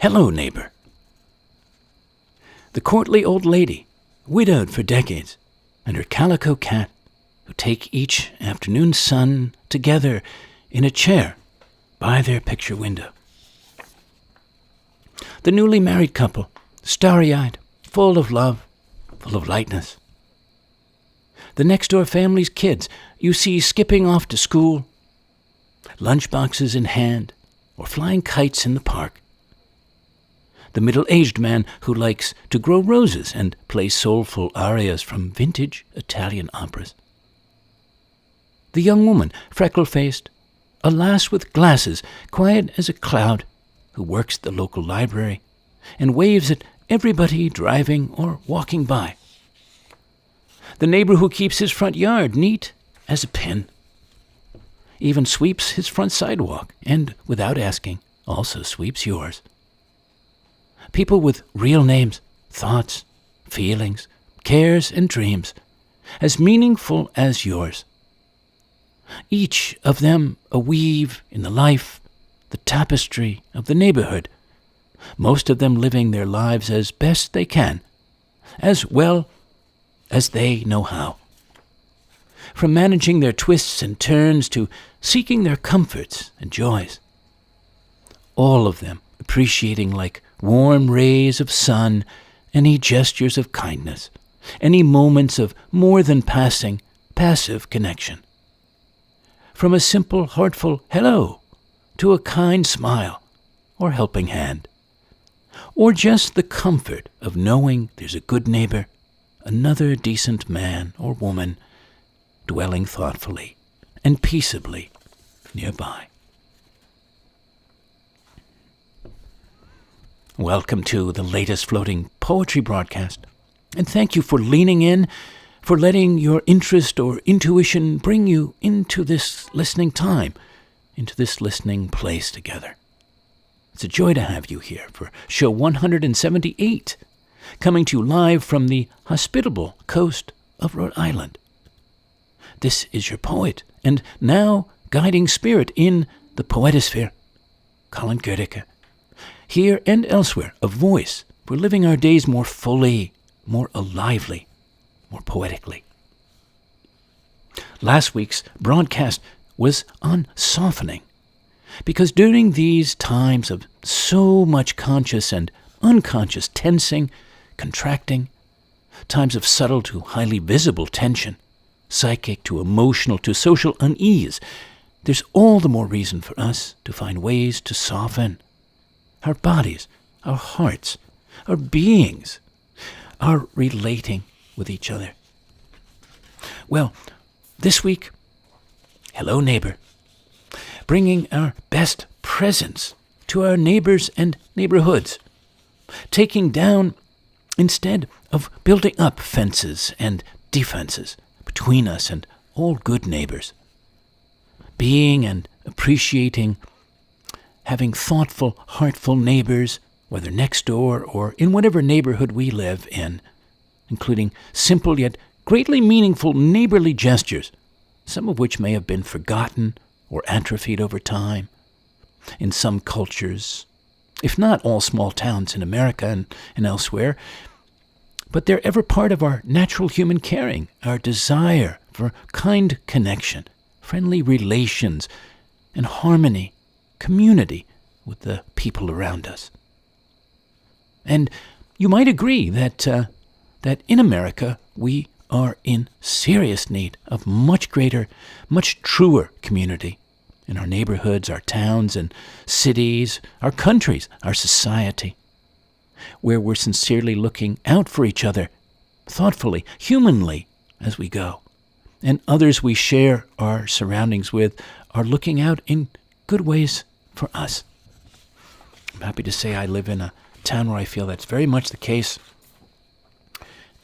Hello, neighbor. The courtly old lady, widowed for decades, and her calico cat, who take each afternoon sun together in a chair by their picture window. The newly married couple, starry-eyed, full of love, full of lightness. The next-door family's kids you see skipping off to school, lunchboxes in hand, or flying kites in the park. The middle-aged man who likes to grow roses and play soulful arias from vintage Italian operas. The young woman, freckle-faced, a lass with glasses, quiet as a cloud, who works at the local library and waves at everybody driving or walking by. The neighbor who keeps his front yard neat as a pin, even sweeps his front sidewalk, and, without asking, also sweeps yours. People with real names, thoughts, feelings, cares, and dreams, as meaningful as yours. Each of them a weave in the life, the tapestry of the neighborhood, most of them living their lives as best they can, as well as they know how. From managing their twists and turns to seeking their comforts and joys. All of them appreciating like warm rays of sun any gestures of kindness, any moments of more than passing, passive connection. From a simple, heartful hello to a kind smile or helping hand. Or just the comfort of knowing there's a good neighbor, another decent man or woman, dwelling thoughtfully and peaceably nearby. Welcome to the latest floating poetry broadcast, and thank you for leaning in, for letting your interest or intuition bring you into this listening time, into this listening place together. It's a joy to have you here for show 178, coming to you live from the hospitable coast of Rhode Island. This is your poet, and now guiding spirit in the poetosphere, Colin Goedecke. Here and elsewhere, a voice for living our days more fully, more alively, more poetically. Last week's broadcast was on softening, because during these times of so much conscious and unconscious tensing, contracting, times of subtle to highly visible tension, psychic to emotional to social unease, there's all the more reason for us to find ways to soften our bodies, our hearts, our beings, our relating with each other. Well, this week, hello neighbor, bringing our best presence to our neighbors and neighborhoods, taking down instead of building up fences and defenses between us and all good neighbors, being and appreciating having thoughtful, heartful neighbors, whether next door or in whatever neighborhood we live in, including simple yet greatly meaningful neighborly gestures, some of which may have been forgotten or atrophied over time in some cultures, if not all small towns in America and elsewhere, but they're ever part of our natural human caring, our desire for kind connection, friendly relations, and harmony, community with the people around us. And you might agree that in America we are in serious need of much greater, much truer community in our neighborhoods, our towns and cities, our countries, our society, where we're sincerely looking out for each other, thoughtfully, humanly, as we go. And others we share our surroundings with are looking out in good ways for us. I'm happy to say I live in a town where I feel that's very much the case.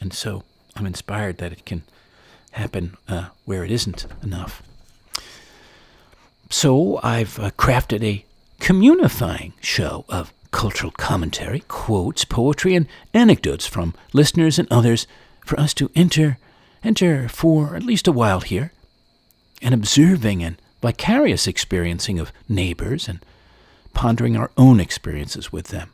And so I'm inspired that it can happen where it isn't enough. So I've crafted a communifying show of cultural commentary, quotes, poetry, and anecdotes from listeners and others for us to enter for at least a while here, an observing and vicarious experiencing of neighbors and pondering our own experiences with them,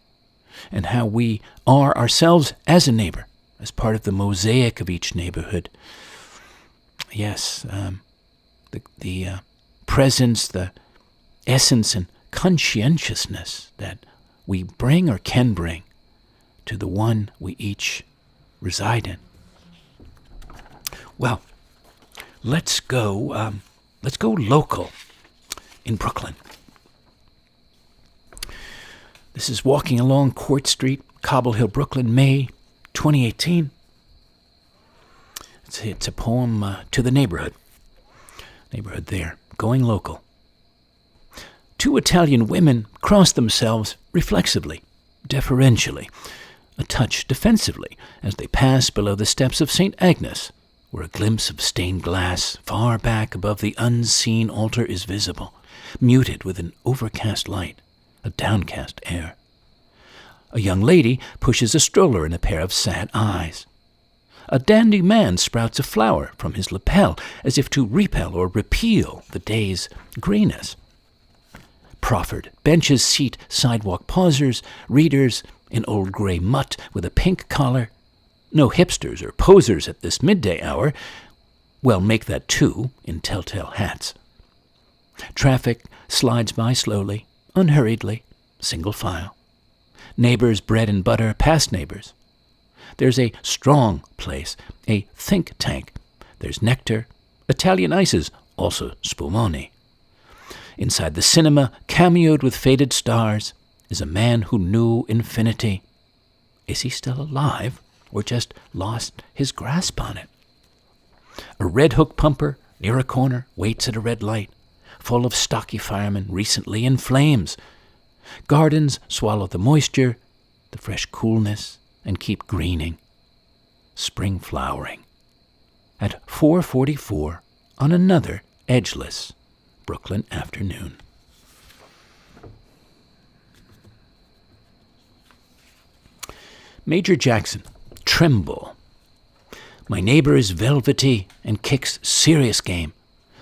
and how we are ourselves as a neighbor, as part of the mosaic of each neighborhood. Yes, the presence, the essence and conscientiousness that we bring or can bring to the one we each reside in. Well, let's go local in Brooklyn. This is Walking Along Court Street, Cobble Hill, Brooklyn, May 2018. It's a poem to the neighborhood there, going local. Two Italian women cross themselves reflexively, deferentially, a touch defensively, as they pass below the steps of St. Agnes, where a glimpse of stained glass far back above the unseen altar is visible, muted with an overcast light, a downcast air. A young lady pushes a stroller in a pair of sad eyes. A dandy man sprouts a flower from his lapel, as if to repel or repeal the day's grayness. Proffered benches seat sidewalk pausers, readers in old gray mutt with a pink collar. No hipsters or posers at this midday hour. Well, make that two in telltale hats. Traffic slides by slowly, unhurriedly, single file. Neighbors, bread and butter, past neighbors. There's a strong place, a think tank. There's nectar, Italian ices, also spumoni. Inside the cinema, cameoed with faded stars, is a man who knew infinity. Is he still alive, or just lost his grasp on it? A red hook pumper near a corner waits at a red light, full of stocky firemen recently in flames. Gardens swallow the moisture, the fresh coolness, and keep greening. Spring flowering. At 4:44 on another edgeless Brooklyn afternoon. Major Jackson, Tremble. My neighbor is velvety and kicks serious game.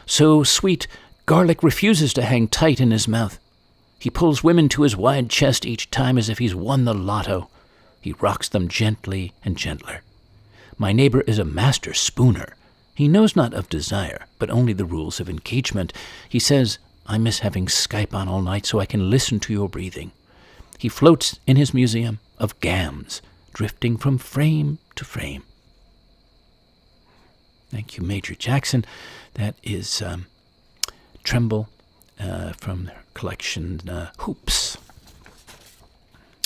So sweet, garlic refuses to hang tight in his mouth. He pulls women to his wide chest each time as if he's won the lotto. He rocks them gently and gentler. My neighbor is a master spooner. He knows not of desire, but only the rules of engagement. He says, I miss having Skype on all night so I can listen to your breathing. He floats in his museum of gams, drifting from frame to frame. Thank you, Major Jackson. That is Tremble from the collection Hoops.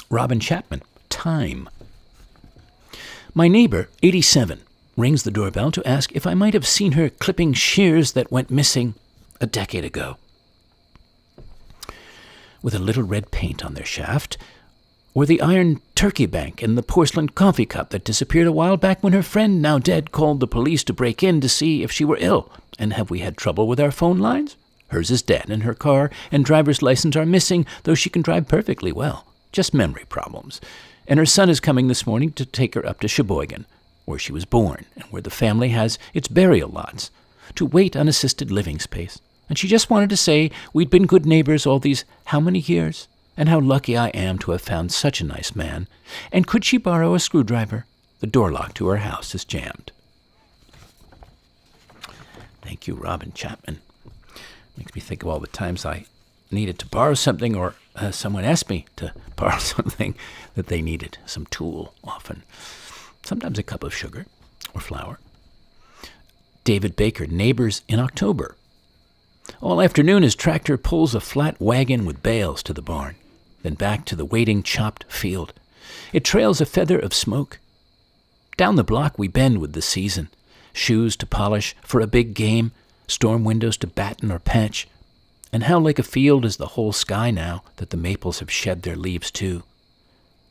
Robin Chapman, Time. My neighbor, 87, rings the doorbell to ask if I might have seen her clipping shears that went missing a decade ago. With a little red paint on their shaft, or the iron turkey bank and the porcelain coffee cup that disappeared a while back when her friend, now dead, called the police to break in to see if she were ill. And have we had trouble with our phone lines? Hers is dead, and her car and driver's license are missing, though she can drive perfectly well. Just memory problems. And her son is coming this morning to take her up to Sheboygan, where she was born and where the family has its burial lots, to wait on assisted living space. And she just wanted to say we'd been good neighbors all these how many years, and how lucky I am to have found such a nice man. And could she borrow a screwdriver? The door lock to her house is jammed. Thank you, Robin Chapman. Makes me think of all the times I needed to borrow something, or someone asked me to borrow something that they needed, some tool often. Sometimes a cup of sugar or flour. David Baker, Neighbors in October. All afternoon his tractor pulls a flat wagon with bales to the barn, then back to the waiting chopped field. It trails a feather of smoke. Down the block we bend with the season, shoes to polish for a big game, storm windows to batten or patch. And how like a field is the whole sky now that the maples have shed their leaves too.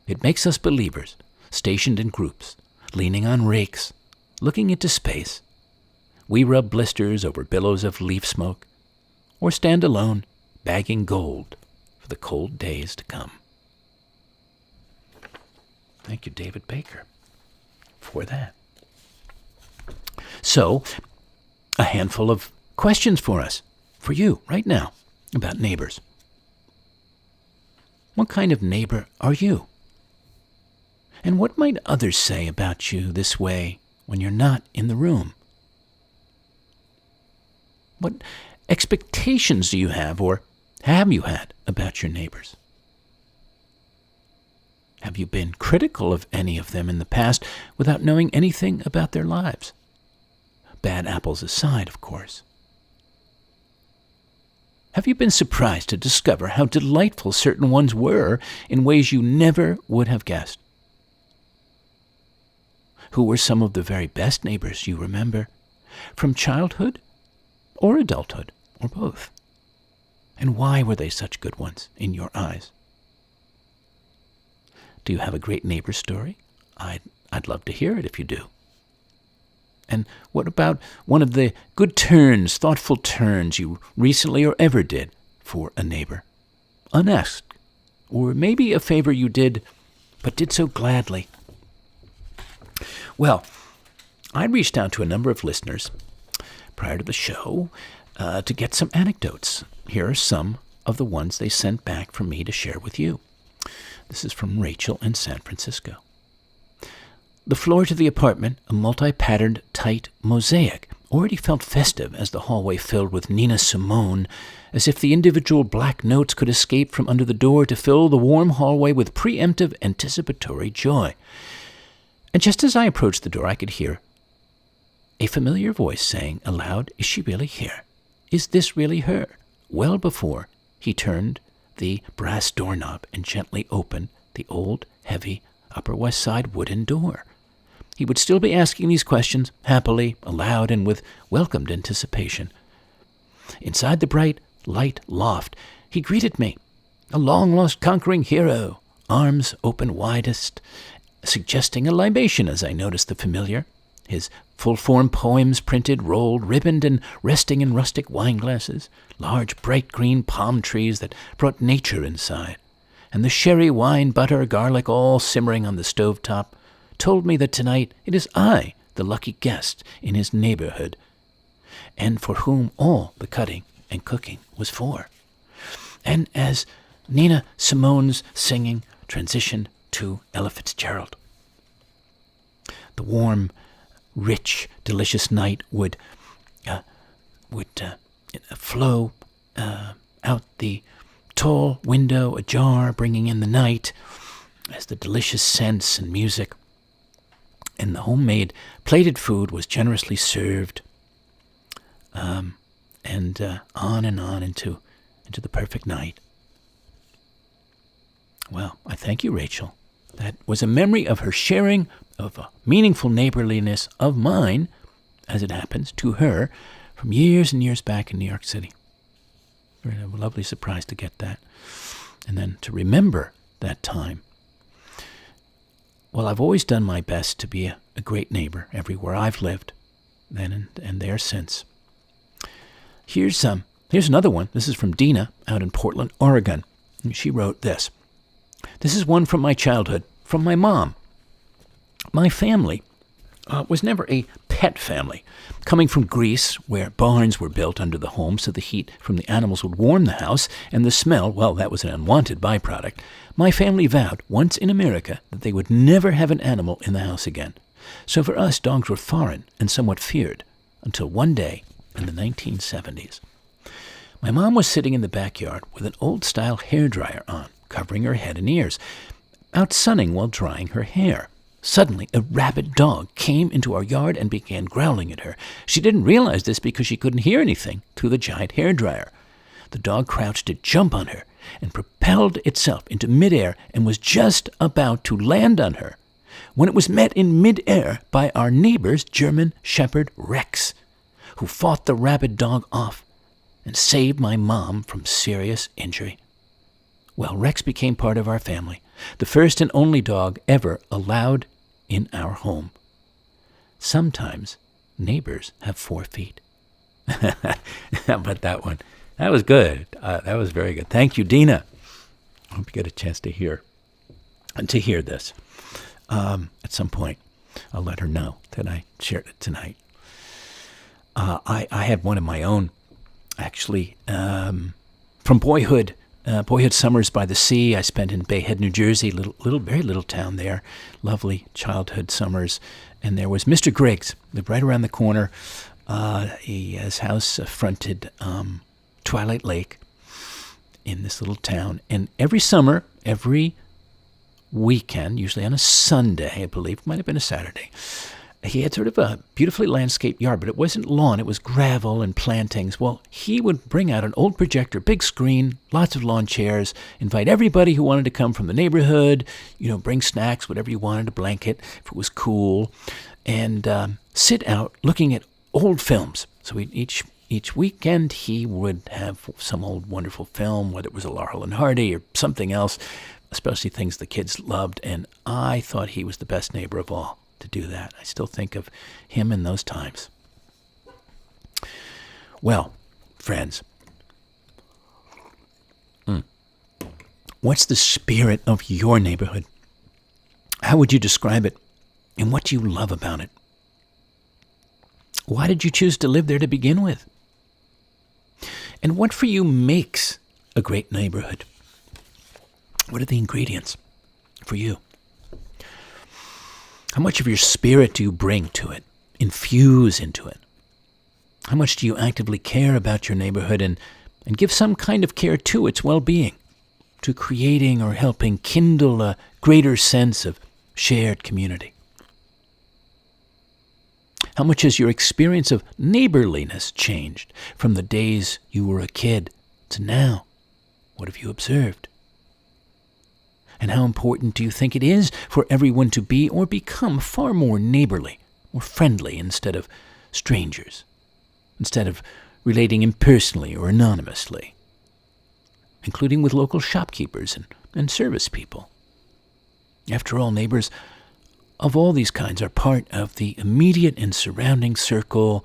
It makes us believers, stationed in groups, leaning on rakes, looking into space. We rub blisters over billows of leaf smoke, or stand alone, bagging gold for the cold days to come. Thank you, David Baker, for that. So, a handful of questions for us, for you, right now, about neighbors. What kind of neighbor are you? And what might others say about you this way when you're not in the room? What expectations do you have, or have you had, about your neighbors? Have you been critical of any of them in the past without knowing anything about their lives? Bad apples aside, of course. Have you been surprised to discover how delightful certain ones were in ways you never would have guessed? Who were some of the very best neighbors you remember, from childhood or adulthood, or both? And why were they such good ones in your eyes? Do you have a great neighbor story? I'd love to hear it if you do. And what about one of the good turns, thoughtful turns you recently or ever did for a neighbor? Unasked. Or maybe a favor you did, but did so gladly. Well, I reached out to a number of listeners prior to the show to get some anecdotes. Here are some of the ones they sent back for me to share with you. This is from Rachel in San Francisco. The floor to the apartment, a multi-patterned, tight mosaic, already felt festive as the hallway filled with Nina Simone, as if the individual black notes could escape from under the door to fill the warm hallway with preemptive, anticipatory joy. And just as I approached the door, I could hear a familiar voice saying aloud, "Is she really here? Is this really her?" Well before he turned the brass doorknob and gently opened the old, heavy, Upper West Side wooden door. He would still be asking these questions, happily, aloud, and with welcomed anticipation. Inside the bright, light loft, he greeted me, a long-lost conquering hero, arms open widest, suggesting a libation as I noticed the familiar, his full-form poems printed, rolled, ribboned, and resting in rustic wine-glasses, large bright green palm trees that brought nature inside, and the sherry, wine, butter, garlic all simmering on the stovetop, told me that tonight it is I, the lucky guest in his neighborhood, and for whom all the cutting and cooking was for. And as Nina Simone's singing transitioned to Ella Fitzgerald, the warm, rich, delicious night would flow out the tall window ajar, bringing in the night as the delicious scents and music and the homemade plated food was generously served, and on into the perfect night. Well, I thank you, Rachel. That was a memory of her sharing of a meaningful neighborliness of mine, as it happens, to her from years and years back in New York City. Very lovely surprise to get that. And then to remember that time. Well, I've always done my best to be a great neighbor everywhere I've lived, then and there since. Here's another one. This is from Dina out in Portland, Oregon. And she wrote this. This is one from my childhood, from my mom. My family was never a pet family. Coming from Greece, where barns were built under the home so the heat from the animals would warm the house, and the smell, well, that was an unwanted byproduct, my family vowed, once in America, that they would never have an animal in the house again. So for us, dogs were foreign and somewhat feared, until one day in the 1970s. My mom was sitting in the backyard with an old-style hairdryer on, covering her head and ears, out sunning while drying her hair. Suddenly, a rabid dog came into our yard and began growling at her. She didn't realize this because she couldn't hear anything through the giant hairdryer. The dog crouched to jump on her and propelled itself into midair and was just about to land on her when it was met in midair by our neighbor's German Shepherd Rex, who fought the rabid dog off and saved my mom from serious injury. Well, Rex became part of our family, the first and only dog ever allowed in our home. Sometimes neighbors have 4 feet. How about that one? That was good. That was very good. Thank you, Dina. I hope you get a chance to hear this. At some point, I'll let her know that I shared it tonight. I had one of my own, actually, from boyhood. boyhood summers by the sea I spent in Bay Head, New Jersey, very little town there. Lovely childhood summers. And there was Mr. Griggs, lived right around the corner. His house fronted Twilight Lake in this little town. And every summer, every weekend, usually on a Sunday, I believe, might have been a Saturday, he had sort of a beautifully landscaped yard, but it wasn't lawn, it was gravel and plantings. Well, he would bring out an old projector, big screen, lots of lawn chairs, invite everybody who wanted to come from the neighborhood, bring snacks, whatever you wanted, a blanket, if it was cool, and sit out looking at old films. So each weekend he would have some old wonderful film, whether it was a Laurel and Hardy or something else, especially things the kids loved, and I thought he was the best neighbor of all to do that. I still think of him in those times. Well, friends, what's the spirit of your neighborhood? How would you describe it? And what do you love about it? Why did you choose to live there to begin with? And what for you makes a great neighborhood? What are the ingredients for you? How much of your spirit do you bring to it, infuse into it? How much do you actively care about your neighborhood and give some kind of care to its well-being, to creating or helping kindle a greater sense of shared community? How much has your experience of neighborliness changed from the days you were a kid to now? What have you observed? And how important do you think it is for everyone to be or become far more neighborly, more friendly instead of strangers, instead of relating impersonally or anonymously, including with local shopkeepers and service people? After all, neighbors of all these kinds are part of the immediate and surrounding circle,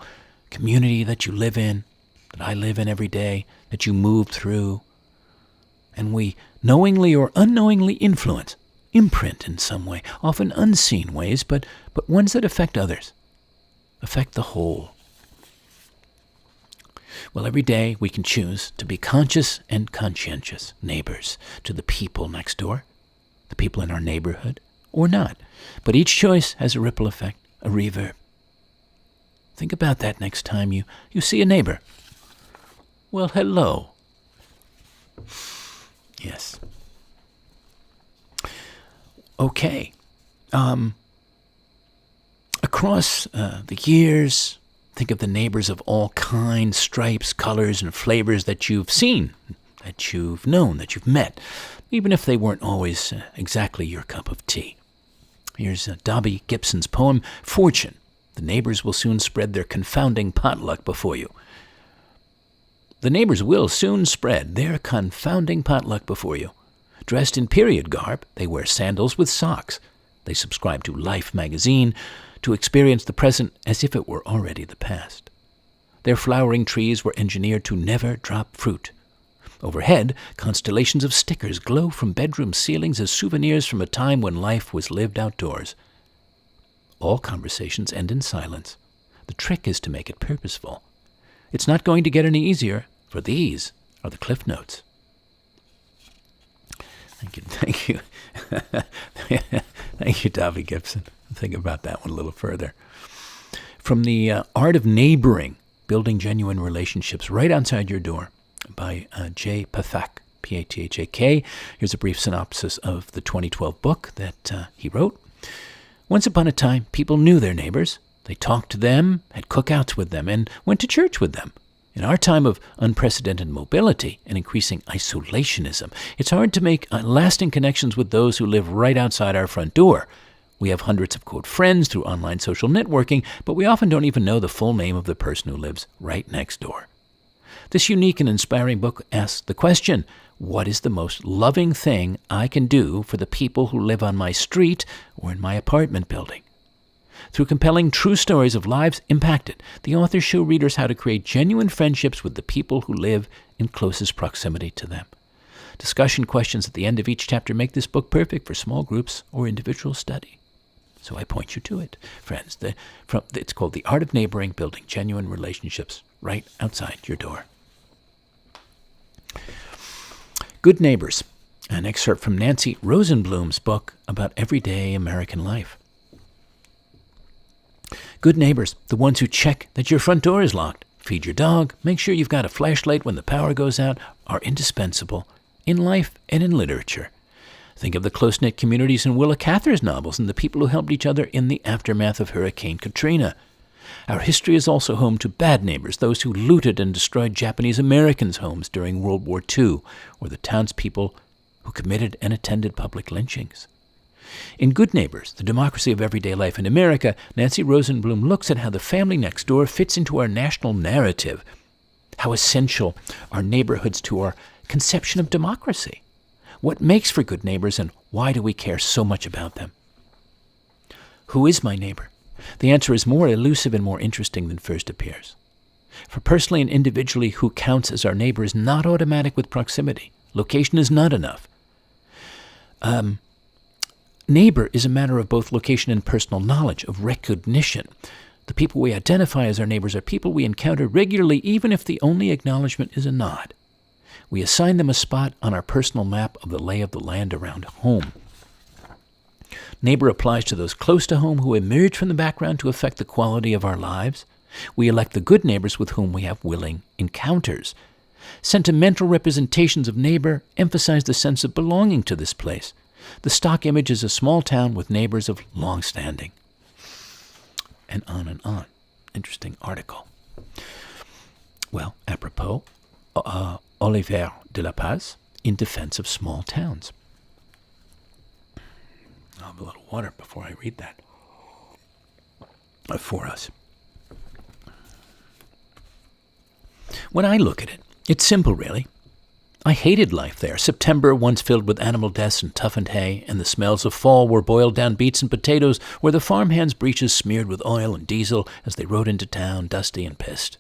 community that you live in, that I live in every day, that you move through. And we knowingly or unknowingly influence, imprint in some way, often unseen ways, but ones that affect others, affect the whole. Well, every day we can choose to be conscious and conscientious neighbors to the people next door, the people in our neighborhood, or not. But each choice has a ripple effect, a reverb. Think about that next time you see a neighbor. Well, hello. Yes. Okay. Across the years, think of the neighbors of all kinds, stripes, colors, and flavors that you've seen, that you've known, that you've met, even if they weren't always exactly your cup of tea. Here's Dobby Gibson's poem, Fortune. The neighbors will soon spread their confounding potluck before you. The neighbors will soon spread their confounding potluck before you. Dressed in period garb, they wear sandals with socks. They subscribe to Life magazine to experience the present as if it were already the past. Their flowering trees were engineered to never drop fruit. Overhead, constellations of stickers glow from bedroom ceilings as souvenirs from a time when life was lived outdoors. All conversations end in silence. The trick is to make it purposeful. It's not going to get any easier, for these are the cliff notes. Thank you. Thank you, Dobby Gibson. Think about that one a little further. From the Art of Neighboring, Building Genuine Relationships Right Outside Your Door by Jay Pathak, P-A-T-H-A-K. Here's a brief synopsis of the 2012 book that he wrote. Once upon a time, people knew their neighbors. They talked to them, had cookouts with them, and went to church with them. In our time of unprecedented mobility and increasing isolationism, it's hard to make lasting connections with those who live right outside our front door. We have hundreds of quote friends through online social networking, but we often don't even know the full name of the person who lives right next door. This unique and inspiring book asks the question, what is the most loving thing I can do for the people who live on my street or in my apartment building? Through compelling true stories of lives impacted, the authors show readers how to create genuine friendships with the people who live in closest proximity to them. Discussion questions at the end of each chapter make this book perfect for small groups or individual study. So I point you to it, friends. It's called The Art of Neighboring, Building Genuine Relationships Right Outside Your Door. Good Neighbors, an excerpt from Nancy Rosenblum's book about everyday American life. Good neighbors, the ones who check that your front door is locked, feed your dog, make sure you've got a flashlight when the power goes out, are indispensable in life and in literature. Think of the close-knit communities in Willa Cather's novels and the people who helped each other in the aftermath of Hurricane Katrina. Our history is also home to bad neighbors, those who looted and destroyed Japanese Americans' homes during World War II, or the townspeople who committed and attended public lynchings. In Good Neighbors, The Democracy of Everyday Life in America, Nancy Rosenblum looks at how the family next door fits into our national narrative, how essential are neighborhoods to our conception of democracy. What makes for good neighbors, and why do we care so much about them? Who is my neighbor? The answer is more elusive and more interesting than first appears. For personally and individually, who counts as our neighbor is not automatic with proximity. Location is not enough. Neighbor is a matter of both location and personal knowledge, of recognition. The people we identify as our neighbors are people we encounter regularly, even if the only acknowledgement is a nod. We assign them a spot on our personal map of the lay of the land around home. Neighbor applies to those close to home who emerge from the background to affect the quality of our lives. We elect the good neighbors with whom we have willing encounters. Sentimental representations of neighbor emphasize the sense of belonging to this place. The stock image is a small town with neighbors of long standing. And on and on. Interesting article. Well, apropos, Olivier de la Paz, In Defense of Small Towns. I'll have a little water before I read that for us. When I look at it, it's simple, really. I hated life there. September, once filled with animal deaths and toughened hay, and the smells of fall were boiled down beets and potatoes, where the farmhands' breeches smeared with oil and diesel as they rode into town, dusty and pissed.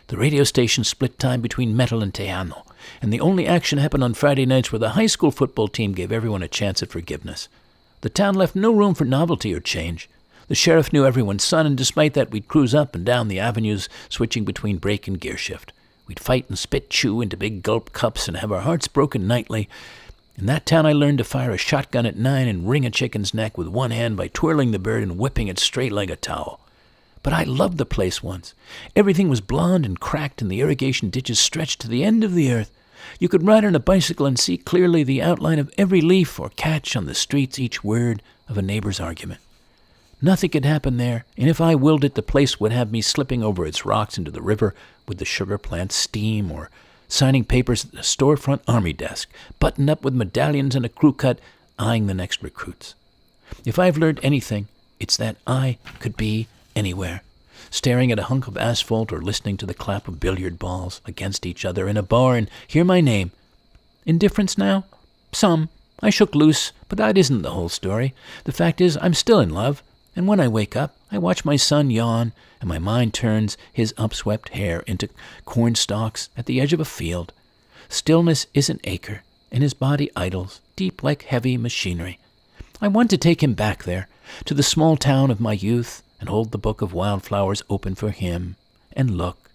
The radio station split time between metal and Tejano, and the only action happened on Friday nights where the high school football team gave everyone a chance at forgiveness. The town left no room for novelty or change. The sheriff knew everyone's son, and despite that, we'd cruise up and down the avenues, switching between brake and gear shift. We'd fight and spit chew into big gulp cups and have our hearts broken nightly. In that town I learned to fire a shotgun at 9 and wring a chicken's neck with one hand by twirling the bird and whipping it straight like a towel. But I loved the place once. Everything was blond and cracked, and the irrigation ditches stretched to the end of the earth. You could ride on a bicycle and see clearly the outline of every leaf or catch on the streets each word of a neighbor's argument. Nothing could happen there, and if I willed it, the place would have me slipping over its rocks into the river with the sugar plant steam, or signing papers at the storefront army desk, buttoned up with medallions and a crew cut, eyeing the next recruits. If I've learned anything, it's that I could be anywhere, staring at a hunk of asphalt or listening to the clap of billiard balls against each other in a bar and hear my name. Indifference now? Some. I shook loose, but that isn't the whole story. The fact is, I'm still in love. And when I wake up, I watch my son yawn, and my mind turns his upswept hair into corn stalks at the edge of a field. Stillness is an acre, and his body idles, deep like heavy machinery. I want to take him back there, to the small town of my youth, and hold the book of wildflowers open for him, and look.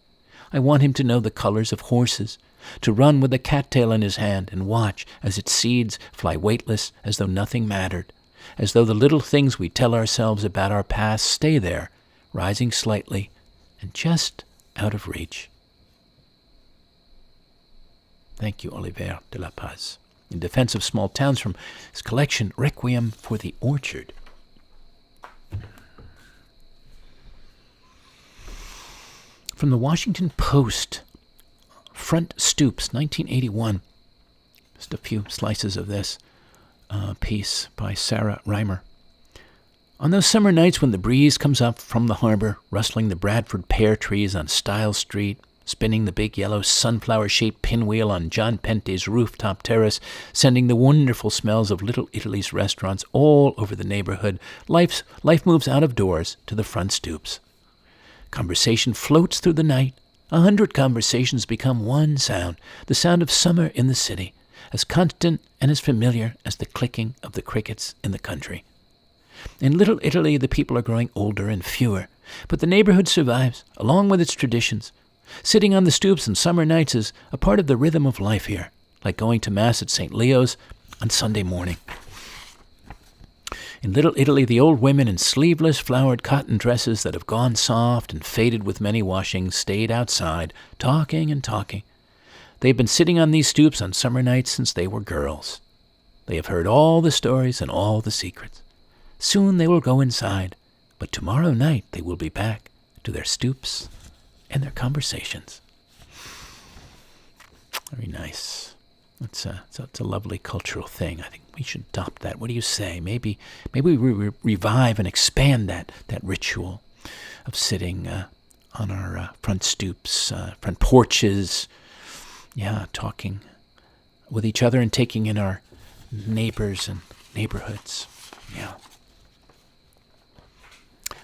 I want him to know the colors of horses, to run with a cattail in his hand and watch as its seeds fly weightless as though nothing mattered, as though the little things we tell ourselves about our past stay there, rising slightly and just out of reach. Thank you, Olivier de la Paz. In Defense of Small Towns, from his collection Requiem for the Orchard. From the Washington Post, Front Stoops, 1981. Just a few slices of this piece by Sarah Reimer. On those summer nights when the breeze comes up from the harbor, rustling the Bradford pear trees on Stiles Street, spinning the big yellow sunflower-shaped pinwheel on John Pente's rooftop terrace, sending the wonderful smells of Little Italy's restaurants all over the neighborhood, life moves out of doors to the front stoops. Conversation floats through the night. 100 conversations become one sound, the sound of summer in the city, as constant and as familiar as the clicking of the crickets in the country. In Little Italy, the people are growing older and fewer, but the neighborhood survives, along with its traditions. Sitting on the stoops on summer nights is a part of the rhythm of life here, like going to Mass at St. Leo's on Sunday morning. In Little Italy, the old women in sleeveless flowered cotton dresses that have gone soft and faded with many washings stayed outside, talking and talking. They have been sitting on these stoops on summer nights since they were girls. They have heard all the stories and all the secrets. Soon they will go inside, but tomorrow night they will be back to their stoops and their conversations. Very nice. It's a lovely cultural thing. I think we should adopt that. What do you say? Maybe we revive and expand that ritual of sitting on our front stoops, front porches, talking with each other and taking in our neighbors and neighborhoods. Yeah.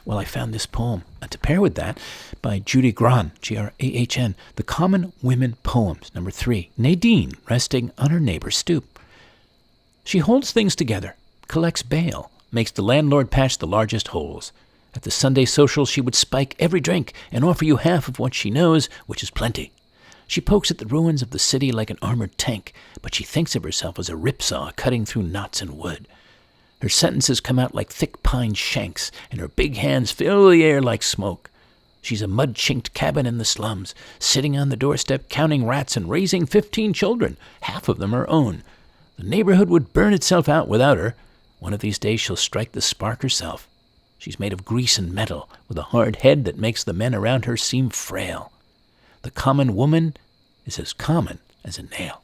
Well, I found this poem to pair with that by Judy Grahn, Grahn, The Common Women Poems, number 3. Nadine, resting on her neighbor's stoop. She holds things together, collects bail, makes the landlord patch the largest holes. At the Sunday social, she would spike every drink and offer you half of what she knows, which is plenty. She pokes at the ruins of the city like an armored tank, but she thinks of herself as a ripsaw cutting through knots and wood. Her sentences come out like thick pine shanks, and her big hands fill the air like smoke. She's a mud-chinked cabin in the slums, sitting on the doorstep counting rats and raising 15 children, half of them her own. The neighborhood would burn itself out without her. One of these days she'll strike the spark herself. She's made of grease and metal, with a hard head that makes the men around her seem frail. The common woman is as common as a nail.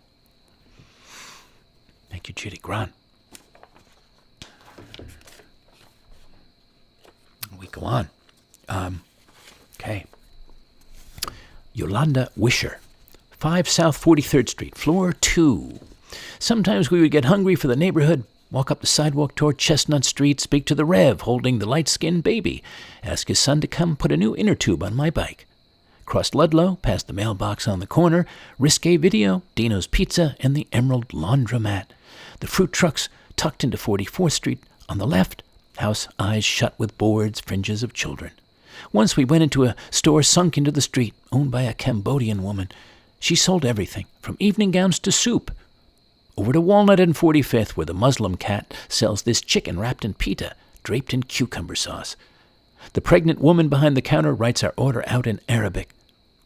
Thank you, Judy Grahn. We go on. Okay. Yolanda Wisher, 5 South 43rd Street, floor 2. Sometimes we would get hungry for the neighborhood, walk up the sidewalk toward Chestnut Street, speak to the Rev holding the light-skinned baby, ask his son to come put a new inner tube on my bike. Cross Ludlow, past the mailbox on the corner, Risque Video, Dino's Pizza, and the Emerald Laundromat. The fruit trucks tucked into 44th Street on the left, house eyes shut with boards, fringes of children. Once we went into a store sunk into the street, owned by a Cambodian woman. She sold everything, from evening gowns to soup. Over to Walnut and 45th, where the Muslim cat sells this chicken wrapped in pita, draped in cucumber sauce. The pregnant woman behind the counter writes our order out in Arabic.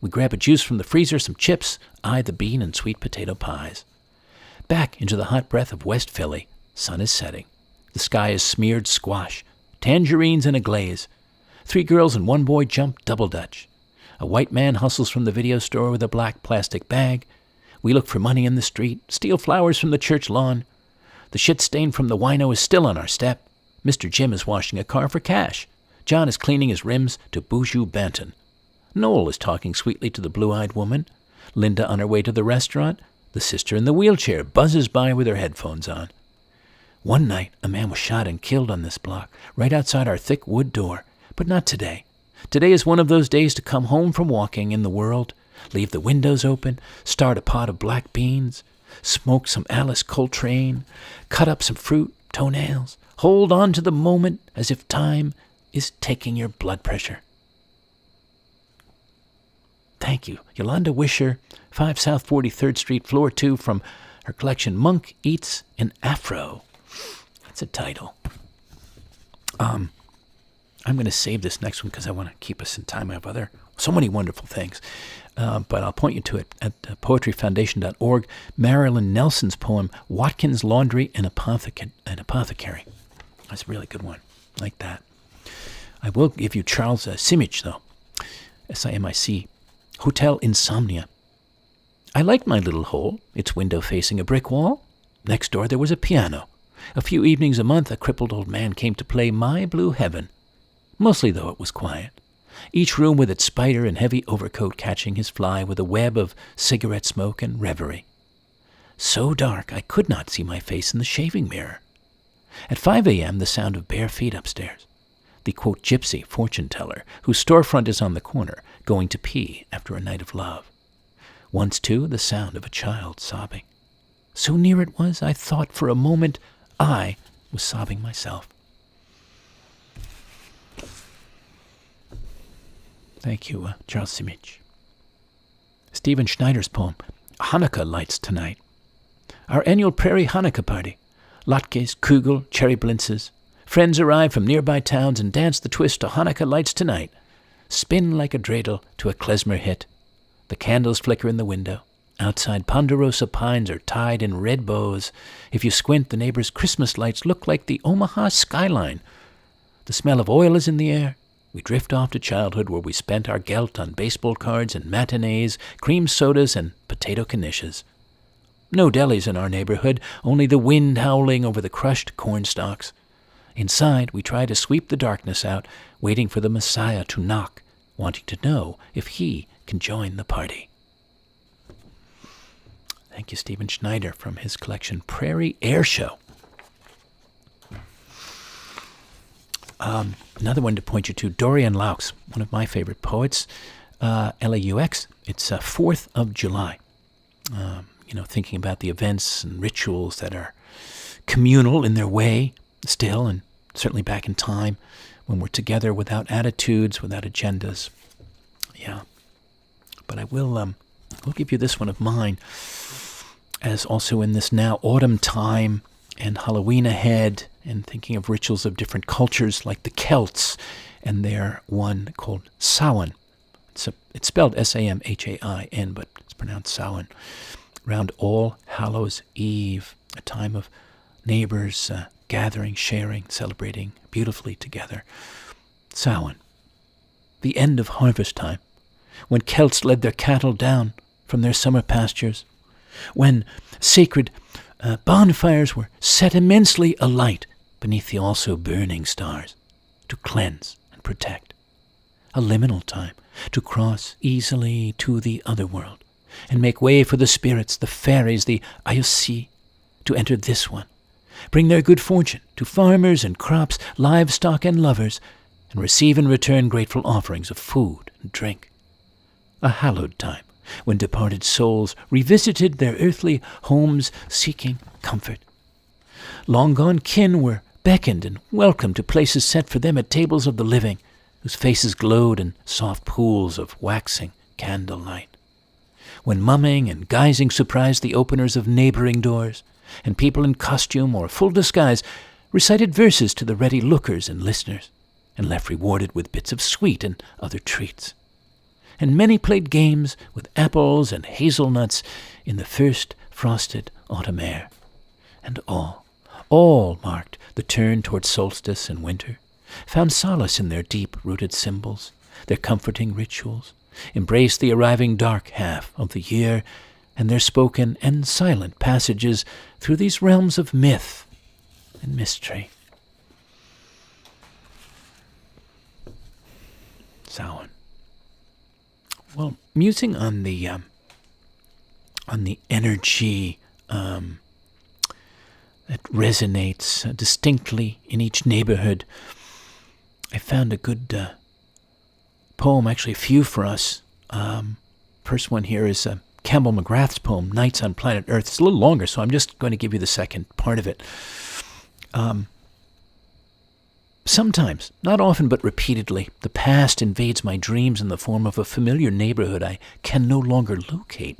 We grab a juice from the freezer, some chips, I the bean and sweet potato pies. Back into the hot breath of West Philly. Sun is setting. The sky is smeared squash, tangerines in a glaze. 3 girls and 1 boy jump double dutch. A white man hustles from the video store with a black plastic bag. We look for money in the street, steal flowers from the church lawn. The shit stain from the wino is still on our step. Mr. Jim is washing a car for cash. John is cleaning his rims to Boujou Banton. Noel is talking sweetly to the blue-eyed woman. Linda on her way to the restaurant. The sister in the wheelchair buzzes by with her headphones on. One night, a man was shot and killed on this block, right outside our thick wood door. But not today. Today is one of those days to come home from walking in the world, leave the windows open, start a pot of black beans, smoke some Alice Coltrane, cut up some fruit, toenails, hold on to the moment as if time is taking your blood pressure. Thank you. Yolanda Wisher, 5 South 43rd Street, floor 2, from her collection Monk Eats an Afro. That's a title. I'm going to save this next one because I want to keep us in time. I have so many wonderful things. But I'll point you to it at poetryfoundation.org. Marilyn Nelson's poem, Watkins Laundry and Apothecary. That's a really good one. I like that. I will give you Charles Simic, though. Simic. Hotel Insomnia. I liked my little hole, its window facing a brick wall. Next door there was a piano. A few evenings a month, a crippled old man came to play My Blue Heaven. Mostly, though, it was quiet. Each room with its spider and heavy overcoat catching his fly with a web of cigarette smoke and reverie. So dark I could not see my face in the shaving mirror. At 5 a.m., the sound of bare feet upstairs. The, quote, gypsy fortune-teller, whose storefront is on the corner, going to pee after a night of love. Once, too, the sound of a child sobbing. So near it was, I thought for a moment I was sobbing myself. Thank you, Charles Simic. Stephen Schneider's poem, Hanukkah Lights Tonight. Our annual Prairie Hanukkah party. Latkes, kugel, cherry blintzes. Friends arrive from nearby towns and dance the twist to Hanukkah lights tonight. Spin like a dreidel to a klezmer hit. The candles flicker in the window. Outside, ponderosa pines are tied in red bows. If you squint, the neighbors' Christmas lights look like the Omaha skyline. The smell of oil is in the air. We drift off to childhood where we spent our gelt on baseball cards and matinees, cream sodas and potato knishes. No delis in our neighborhood, only the wind howling over the crushed corn stalks. Inside, we try to sweep the darkness out, waiting for the Messiah to knock, wanting to know if he can join the party. Thank you, Stephen Schneider, from his collection Prairie Air Show. Another one to point you to, Dorian Laux, one of my favorite poets, Laux. It's 4th of July. Thinking about the events and rituals that are communal in their way still, and certainly back in time when we're together without attitudes, without agendas. Yeah. But I will give you this one of mine, as also in this now autumn time and Halloween ahead, and thinking of rituals of different cultures like the Celts and their one called Samhain. It's spelled Samhain, but it's pronounced Samhain. Around All Hallows Eve, a time of neighbors gathering, sharing, celebrating beautifully together. Samhain, the end of harvest time, when Celts led their cattle down from their summer pastures, when sacred bonfires were set immensely alight beneath the also burning stars to cleanse and protect. A liminal time to cross easily to the other world and make way for the spirits, the fairies, the Ayusi, to enter this one, bring their good fortune to farmers and crops, livestock and lovers, and receive in return grateful offerings of food and drink. A hallowed time when departed souls revisited their earthly homes seeking comfort. Long gone kin were beckoned and welcomed to places set for them at tables of the living, whose faces glowed in soft pools of waxing candlelight. When mumming and guising surprised the openers of neighboring doors, and people in costume or full disguise recited verses to the ready lookers and listeners, and left rewarded with bits of sweet and other treats. And many played games with apples and hazelnuts in the first frosted autumn air. And all marked the turn toward solstice and winter, found solace in their deep-rooted symbols, their comforting rituals, embraced the arriving dark half of the year, and their spoken and silent passages through these realms of myth and mystery. Samhain. Well, musing on the energy that resonates distinctly in each neighborhood, I found a good poem, actually a few for us. First one here is Campbell McGrath's poem, Nights on Planet Earth. It's a little longer, so I'm just going to give you the second part of it. Sometimes, not often but repeatedly, the past invades my dreams in the form of a familiar neighborhood I can no longer locate.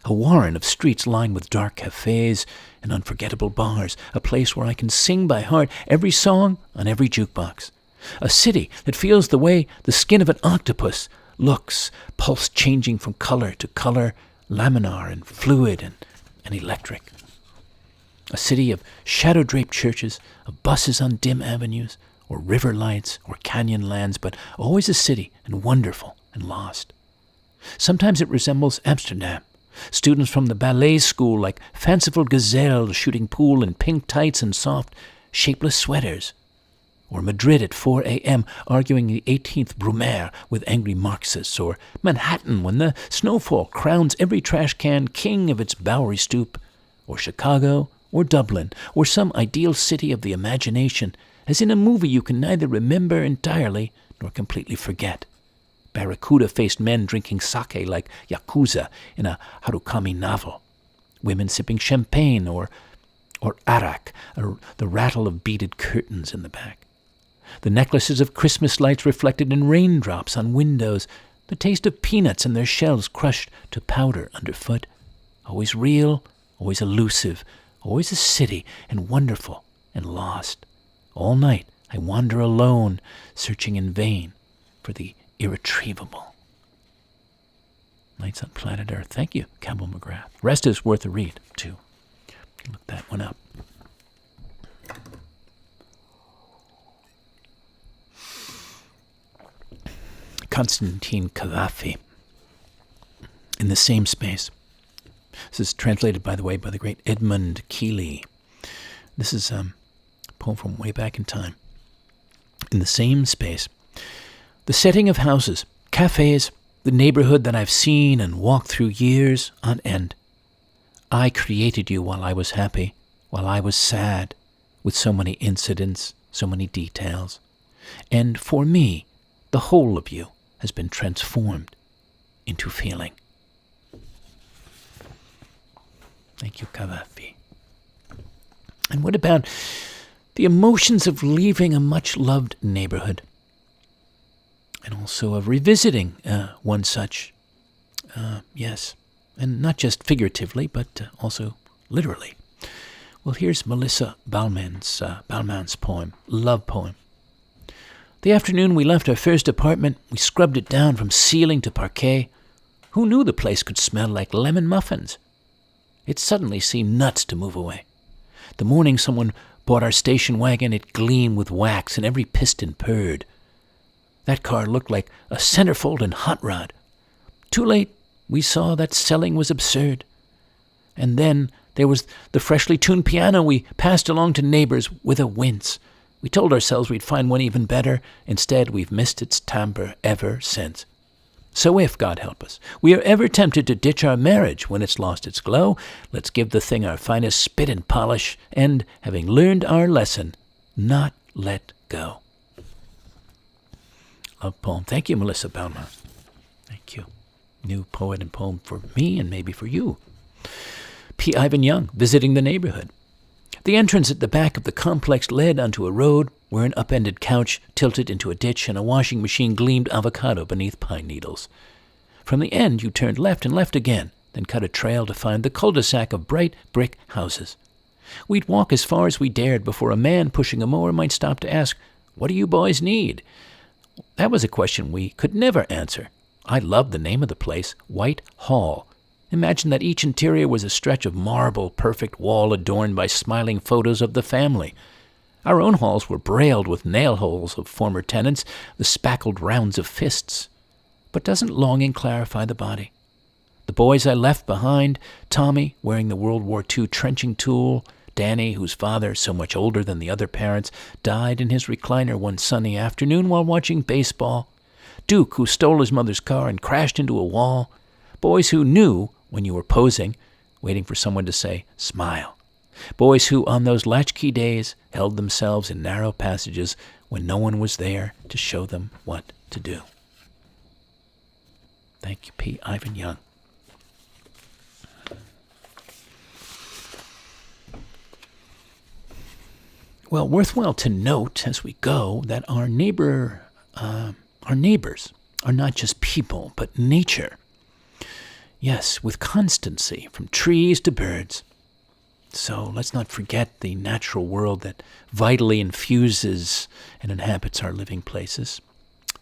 A warren of streets lined with dark cafes and unforgettable bars, a place where I can sing by heart every song on every jukebox. A city that feels the way the skin of an octopus looks, pulse changing from color to color, laminar and fluid and electric. A city of shadow-draped churches, of buses on dim avenues, or river lights, or canyon lands, but always a city and wonderful and lost. Sometimes it resembles Amsterdam. Students from the ballet school like fanciful gazelles shooting pool in pink tights and soft, shapeless sweaters. Or Madrid at 4 a.m. arguing the 18th Brumaire with angry Marxists. Or Manhattan when the snowfall crowns every trash can king of its Bowery stoop. Or Chicago, or Dublin, or some ideal city of the imagination, as in a movie you can neither remember entirely nor completely forget. Barracuda-faced men drinking sake like Yakuza in a Harukami novel. Women sipping champagne or arak, the rattle of beaded curtains in the back. The necklaces of Christmas lights reflected in raindrops on windows, the taste of peanuts and their shells crushed to powder underfoot. Always real, always elusive, always a city, and wonderful and lost. All night I wander alone, searching in vain for the irretrievable. Nights on Planet Earth. Thank you, Campbell McGrath. Rest is worth a read, too. Look that one up. Constantine Cavafy, In the Same Space. This is translated, by the way, by the great Edmund Keeley. This is a poem from way back in time. In the Same Space. The setting of houses, cafes, the neighborhood that I've seen and walked through years on end. I created you while I was happy, while I was sad, with so many incidents, so many details. And for me, the whole of you has been transformed into feeling. Thank you, Cavafy. And what about the emotions of leaving a much-loved neighborhood? And also of revisiting one such, yes, and not just figuratively, but also literally. Well, here's Melissa Bauman's poem, love poem. The afternoon we left our first apartment, we scrubbed it down from ceiling to parquet. Who knew the place could smell like lemon muffins? It suddenly seemed nuts to move away. The morning someone bought our station wagon, it gleamed with wax and every piston purred. That car looked like a centerfold and hot rod. Too late, we saw that selling was absurd. And then there was the freshly tuned piano we passed along to neighbors with a wince. We told ourselves we'd find one even better. Instead, we've missed its timbre ever since. So if, God help us, we are ever tempted to ditch our marriage when it's lost its glow, let's give the thing our finest spit and polish, and, having learned our lesson, not let go. Love poem. Thank you, Melissa Bauman. Thank you. New poet and poem for me and maybe for you. P. Ivan Young, Visiting the Neighborhood. The entrance at the back of the complex led onto a road where an upended couch tilted into a ditch and a washing machine gleamed avocado beneath pine needles. From the end, you turned left and left again, then cut a trail to find the cul-de-sac of bright brick houses. We'd walk as far as we dared before a man pushing a mower might stop to ask, "What do you boys need?" That was a question we could never answer. I loved the name of the place, White Hall. Imagine that each interior was a stretch of marble, perfect wall adorned by smiling photos of the family. Our own halls were brailed with nail holes of former tenants, the spackled rounds of fists. But doesn't longing clarify the body? The boys I left behind, Tommy, wearing the World War II trenching tool, Danny, whose father, so much older than the other parents, died in his recliner one sunny afternoon while watching baseball, Duke, who stole his mother's car and crashed into a wall, boys who knew when you were posing, waiting for someone to say, "Smile." Boys who, on those latchkey days, held themselves in narrow passages when no one was there to show them what to do. Thank you, P. Ivan Young. Well, worthwhile to note as we go that our neighbors are not just people, but nature. Yes, with constancy, from trees to birds. So let's not forget the natural world that vitally infuses and inhabits our living places.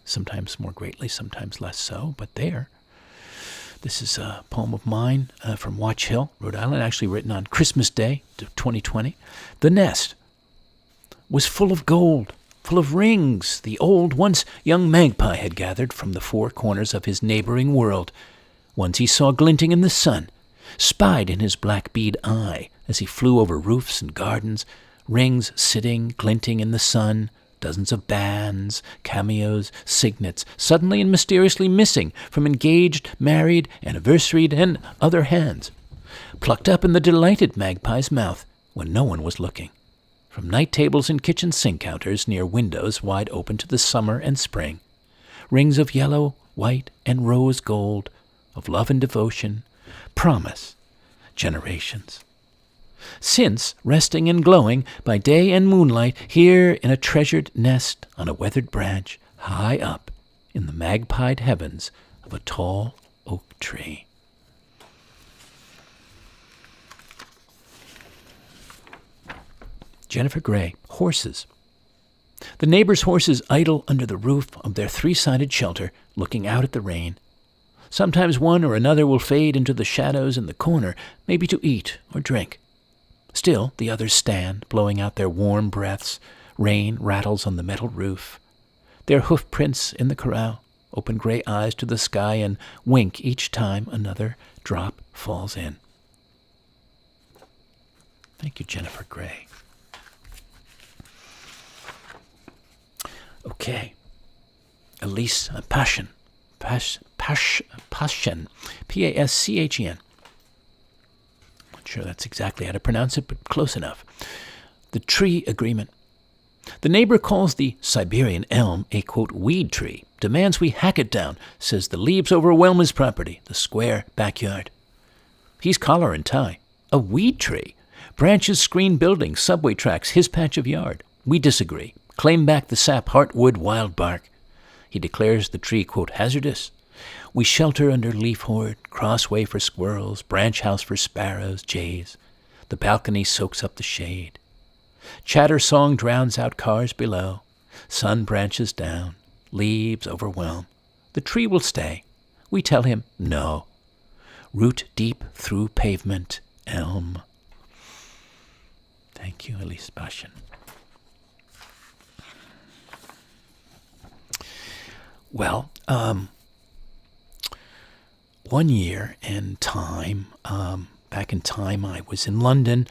Sometimes more greatly, sometimes less so, but there. This is a poem of mine from Watch Hill, Rhode Island, actually written on Christmas Day, 2020. The nest was full of gold, full of rings the old, once young magpie had gathered from the four corners of his neighboring world. Ones he saw glinting in the sun, spied in his black bead eye as he flew over roofs and gardens, rings sitting, glinting in the sun, dozens of bands, cameos, signets, suddenly and mysteriously missing from engaged, married, anniversaried, and other hands, plucked up in the delighted magpie's mouth when no one was looking, from night tables and kitchen sink counters near windows wide open to the summer and spring, rings of yellow, white, and rose gold, of love and devotion, promise, generations. Since, resting and glowing by day and moonlight, here in a treasured nest on a weathered branch, high up in the magpied heavens of a tall oak tree. Jennifer Gray, horses. The neighbors' horses idle under the roof of their three-sided shelter, looking out at the rain. Sometimes one or another will fade into the shadows in the corner, maybe to eat or drink. Still, the others stand, blowing out their warm breaths. Rain rattles on the metal roof. Their hoof prints in the corral, open gray eyes to the sky, and wink each time another drop falls in. Thank you, Jennifer Gray. Okay. Elise Paschen. Paschen. P-A-S-C-H-E-N. Not sure that's exactly how to pronounce it, but close enough. The tree agreement. The neighbor calls the Siberian elm a, quote, weed tree, demands we hack it down, says the leaves overwhelm his property, the square backyard. He's collar and tie. A weed tree. Branches screen buildings, subway tracks, his patch of yard. We disagree. Claim back the sap, heartwood, wild bark. He declares the tree, quote, hazardous. We shelter under leaf hoard, crossway for squirrels, branch house for sparrows, jays. The balcony soaks up the shade. Chatter song drowns out cars below. Sun branches down. Leaves overwhelm. The tree will stay. We tell him no. Root deep through pavement, elm. Thank you, Elise Paschen. Well, one year and time, back in time, I was in London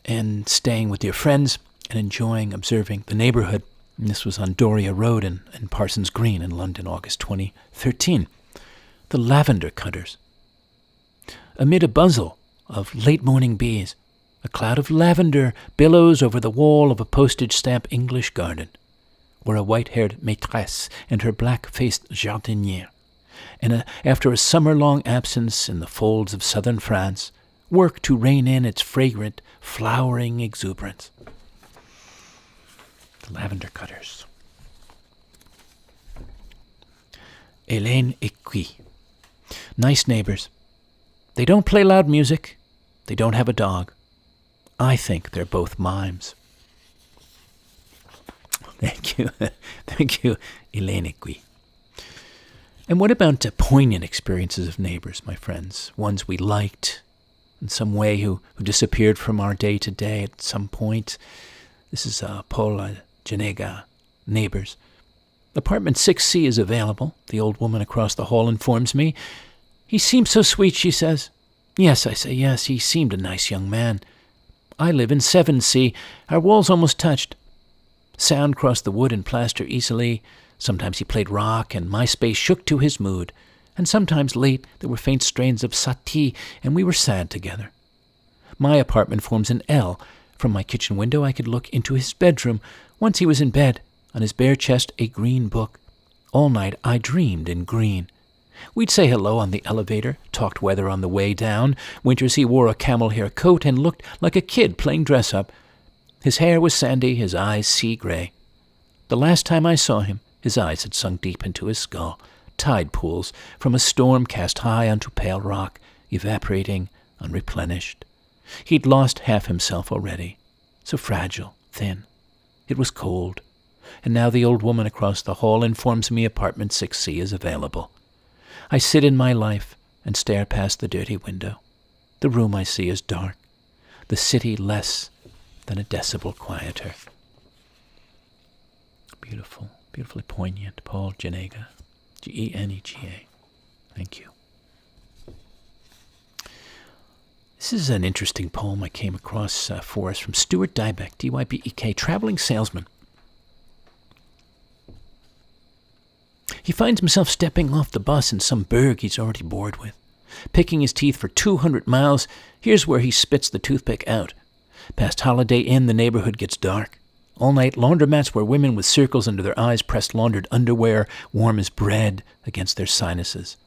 and staying with dear friends and enjoying observing the neighborhood. And this was on Doria Road in Parsons Green in London, August 2013. The lavender cutters. Amid a bustle of late morning bees, a cloud of lavender billows over the wall of a postage stamp English garden, where a white-haired maîtresse and her black-faced jardinière, and after a summer-long absence in the folds of southern France, work to rein in its fragrant, flowering exuberance. The lavender cutters. Hélène et Guy. Nice neighbors. They don't play loud music. They don't have a dog. I think they're both mimes. Thank you. Thank you, Hélène et Guy. And what about poignant experiences of neighbors, my friends? Ones we liked in some way, who disappeared from our day-to-day at some point. This is Paul Janega, Neighbors. Apartment 6C is available, the old woman across the hall informs me. He seemed so sweet, she says. Yes, I say, yes, he seemed a nice young man. I live in 7C. Our walls almost touched. Sound crossed the wood and plaster easily. Sometimes he played rock, and my space shook to his mood. And sometimes late there were faint strains of Satie, and we were sad together. My apartment forms an L. From my kitchen window I could look into his bedroom. Once he was in bed, on his bare chest a green book. All night I dreamed in green. We'd say hello on the elevator, talked weather on the way down. Winters he wore a camel hair coat and looked like a kid playing dress-up. His hair was sandy, his eyes sea-gray. The last time I saw him, his eyes had sunk deep into his skull. Tide pools from a storm cast high onto pale rock, evaporating unreplenished. He'd lost half himself already, so fragile, thin. It was cold, and now the old woman across the hall informs me apartment 6C is available. I sit in my life and stare past the dirty window. The room I see is dark, the city less than a decibel quieter. Beautiful, beautifully poignant, Paul Janega, Genega. Thank you. This is an interesting poem I came across for us from Stuart Dybeck, D-Y-B-E-K, traveling salesman. He finds himself stepping off the bus in some burg he's already bored with. Picking his teeth for 200 miles, here's where he spits the toothpick out. Past Holiday Inn, the neighborhood gets dark. All night, laundromats where women with circles under their eyes press laundered underwear, warm as bread, against their sinuses.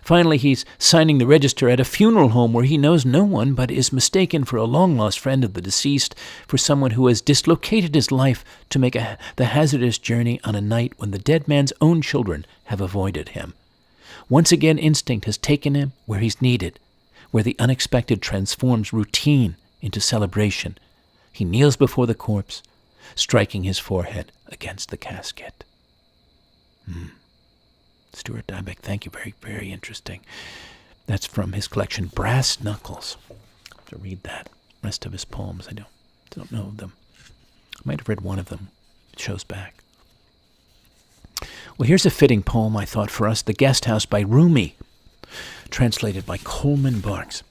Finally, he's signing the register at a funeral home where he knows no one but is mistaken for a long-lost friend of the deceased, for someone who has dislocated his life to make the hazardous journey on a night when the dead man's own children have avoided him. Once again, instinct has taken him where he's needed, where the unexpected transforms routine into celebration, He kneels before the corpse, striking his forehead against the casket. Stuart Dybek, thank you. Very, very interesting. That's from his collection, Brass Knuckles. To read that. Rest of his poems, I don't know them. I might have read one of them. It shows back. Well, here's a fitting poem, I thought, for us, The Guest House by Rumi, translated by Coleman Barks.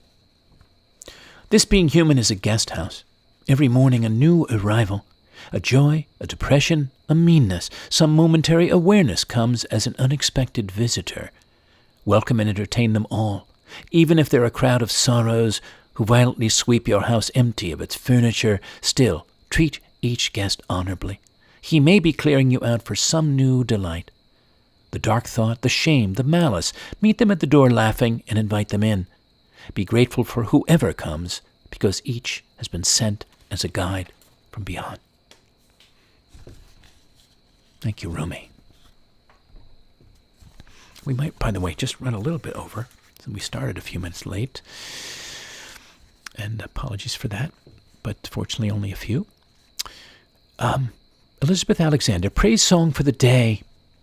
This being human is a guest house. Every morning a new arrival, a joy, a depression, a meanness, some momentary awareness comes as an unexpected visitor. Welcome and entertain them all, even if they're a crowd of sorrows who violently sweep your house empty of its furniture. Still, treat each guest honorably. He may be clearing you out for some new delight. The dark thought, the shame, the malice, meet them at the door laughing and invite them in. Be grateful for whoever comes, because each has been sent as a guide from beyond. Thank you, Rumi. We might, by the way, just run a little bit over, so we started a few minutes late. And apologies for that, but fortunately only a few. Elizabeth Alexander, Praise Song for the Day.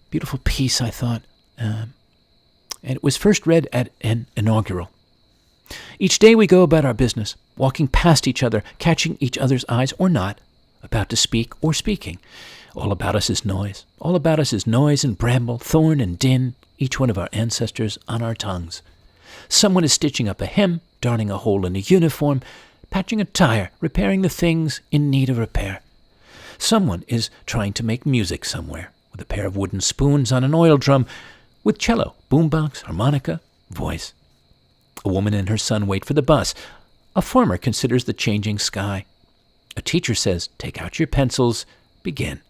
Beautiful piece, I thought. And it was first read at an inaugural. Each day we go about our business, walking past each other, catching each other's eyes or not, about to speak or speaking. All about us is noise. All about us is noise and bramble, thorn and din, each one of our ancestors on our tongues. Someone is stitching up a hem, darning a hole in a uniform, patching a tire, repairing the things in need of repair. Someone is trying to make music somewhere, with a pair of wooden spoons on an oil drum, with cello, boombox, harmonica, voice. A woman and her son wait for the bus. A farmer considers the changing sky. A teacher says, take out your pencils, begin.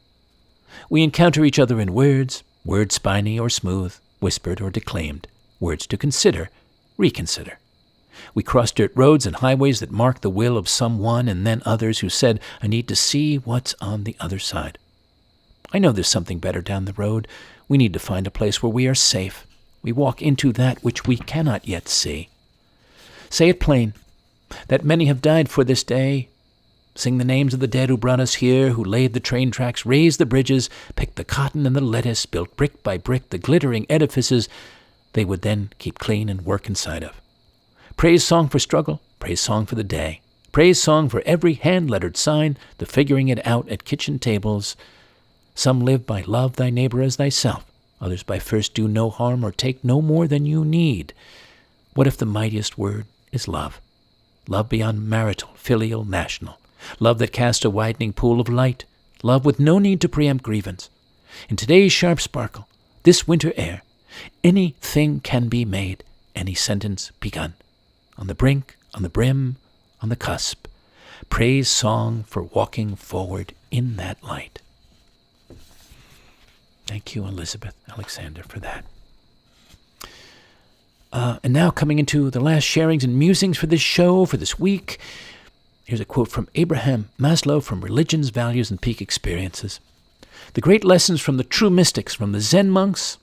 We encounter each other in words spiny or smooth, whispered or declaimed, words to consider, reconsider. We cross dirt roads and highways that mark the will of someone and then others who said, I need to see what's on the other side. I know there's something better down the road. We need to find a place where we are safe. We walk into that which we cannot yet see. Say it plain, that many have died for this day. Sing the names of the dead who brought us here, who laid the train tracks, raised the bridges, picked the cotton and the lettuce, built brick by brick the glittering edifices they would then keep clean and work inside of. Praise song for struggle, praise song for the day. Praise song for every hand-lettered sign, the figuring it out at kitchen tables. Some live by love thy neighbor as thyself. Others by first do no harm or take no more than you need. What if the mightiest word is love? Love beyond marital, filial, national. Love that casts a widening pool of light. Love with no need to preempt grievance. In today's sharp sparkle, this winter air, anything can be made, any sentence begun. On the brink, on the brim, on the cusp. Praise song for walking forward in that light. Thank you, Elizabeth Alexander, for that. And now coming into the last sharings and musings for this show, for this week, here's a quote from Abraham Maslow from Religions, Values, and Peak Experiences. The great lessons from the true mystics, from the Zen monks,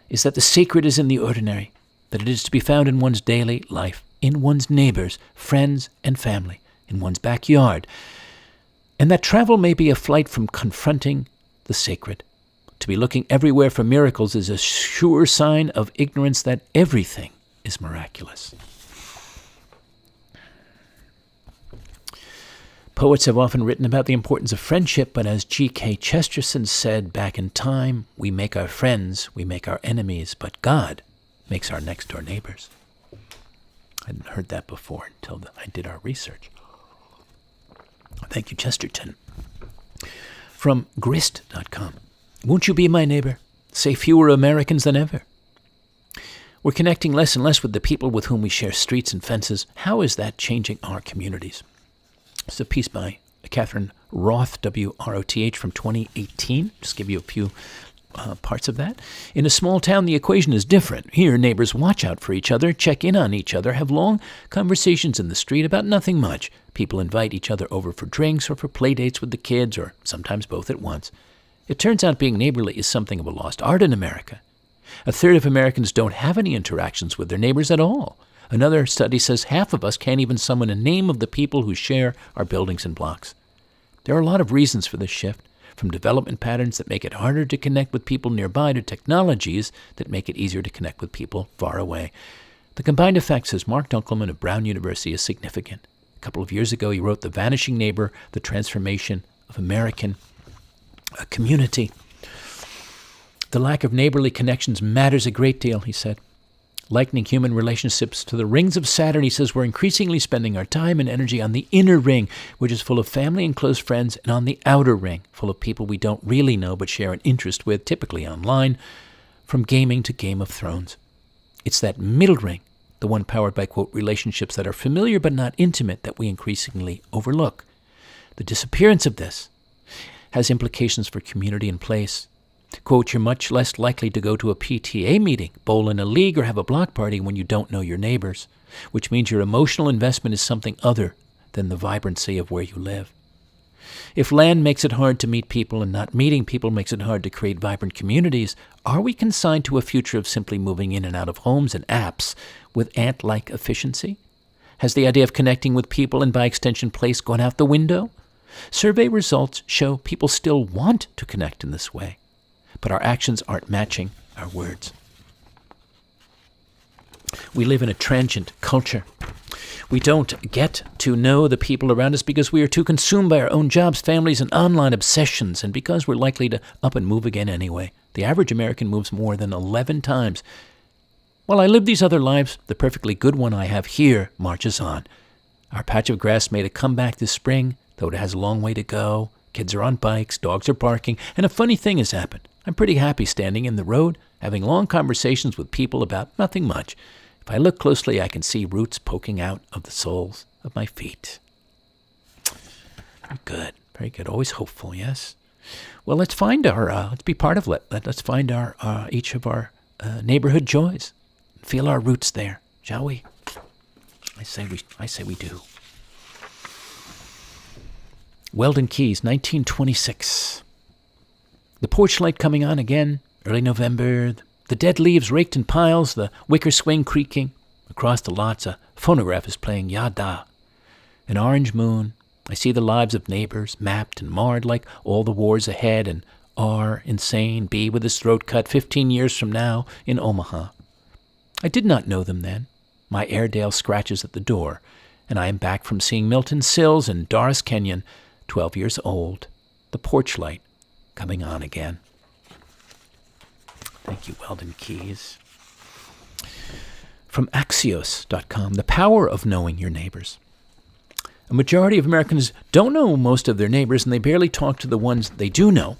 is that the sacred is in the ordinary, that it is to be found in one's daily life, in one's neighbors, friends, and family, in one's backyard, and that travel may be a flight from confronting the sacred. To be looking everywhere for miracles is a sure sign of ignorance that everything is miraculous. Poets have often written about the importance of friendship, but as G.K. Chesterton said back in time, we make our friends, we make our enemies, but God makes our next-door neighbors. I hadn't heard that before until I did our research. Thank you, Chesterton. From grist.com. Won't you be my neighbor? Say fewer Americans than ever. We're connecting less and less with the people with whom we share streets and fences. How is that changing our communities? It's a piece by Catherine Roth, W-R-O-T-H, from 2018. Just give you a few parts of that. In a small town, the equation is different. Here, neighbors watch out for each other, check in on each other, have long conversations in the street about nothing much. People invite each other over for drinks or for play dates with the kids, or sometimes both at once. It turns out being neighborly is something of a lost art in America. A third of Americans don't have any interactions with their neighbors at all. Another study says half of us can't even summon a name of the people who share our buildings and blocks. There are a lot of reasons for this shift, from development patterns that make it harder to connect with people nearby to technologies that make it easier to connect with people far away. The combined effect, says Mark Dunkelman of Brown University, is significant. A couple of years ago, he wrote The Vanishing Neighbor, The Transformation of American Community. The lack of neighborly connections matters a great deal, he said. Likening human relationships to the rings of Saturn, he says we're increasingly spending our time and energy on the inner ring, which is full of family and close friends, and on the outer ring, full of people we don't really know but share an interest with, typically online, from gaming to Game of Thrones. It's that middle ring, the one powered by, quote, relationships that are familiar but not intimate, that we increasingly overlook. The disappearance of this has implications for community and place. Quote, you're much less likely to go to a PTA meeting, bowl in a league, or have a block party when you don't know your neighbors, which means your emotional investment is something other than the vibrancy of where you live. If land makes it hard to meet people and not meeting people makes it hard to create vibrant communities, are we consigned to a future of simply moving in and out of homes and apps with ant-like efficiency? Has the idea of connecting with people and by extension place gone out the window? Survey results show people still want to connect in this way, but our actions aren't matching our words. We live in a transient culture. We don't get to know the people around us because we are too consumed by our own jobs, families, and online obsessions, and because we're likely to up and move again anyway. The average American moves more than 11 times. While I live these other lives, the perfectly good one I have here marches on. Our patch of grass made a comeback this spring, though it has a long way to go. Kids are on bikes, dogs are barking, and a funny thing has happened. I'm pretty happy standing in the road, having long conversations with people about nothing much. If I look closely, I can see roots poking out of the soles of my feet. Good, very good. Always hopeful, yes? Well, let's find let's be part of let's find each of our neighborhood joys. Feel our roots there, shall we? I say we do. Weldon Keys, 1926. The porch light coming on again, early November. The dead leaves raked in piles, the wicker swing creaking. Across the lots, a phonograph is playing Yada. An orange moon. I see the lives of neighbors, mapped and marred like all the wars ahead, and R, insane, B with his throat cut 15 years from now in Omaha. I did not know them then. My Airedale scratches at the door, and I am back from seeing Milton Sills and Doris Kenyon, 12 years old. The porch light coming on again. Thank you, Weldon Keys. From Axios.com, the power of knowing your neighbors. A majority of Americans don't know most of their neighbors, and they barely talk to the ones they do know.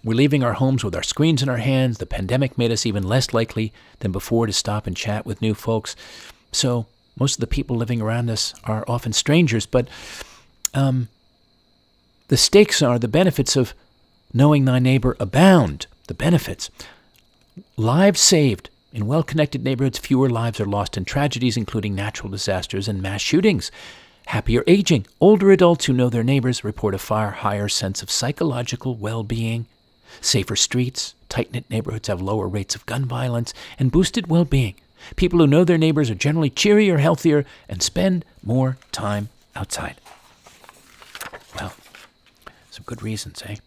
We're leaving our homes with our screens in our hands. The pandemic made us even less likely than before to stop and chat with new folks. So most of the people living around us are often strangers, but the stakes are the benefits of knowing thy neighbor abound. The benefits. Lives saved. In well-connected neighborhoods, fewer lives are lost in tragedies, including natural disasters and mass shootings. Happier aging. Older adults who know their neighbors report a far higher sense of psychological well-being. Safer streets. Tight-knit neighborhoods have lower rates of gun violence and boosted well-being. People who know their neighbors are generally cheerier, healthier, and spend more time outside. Well, some good reasons, eh?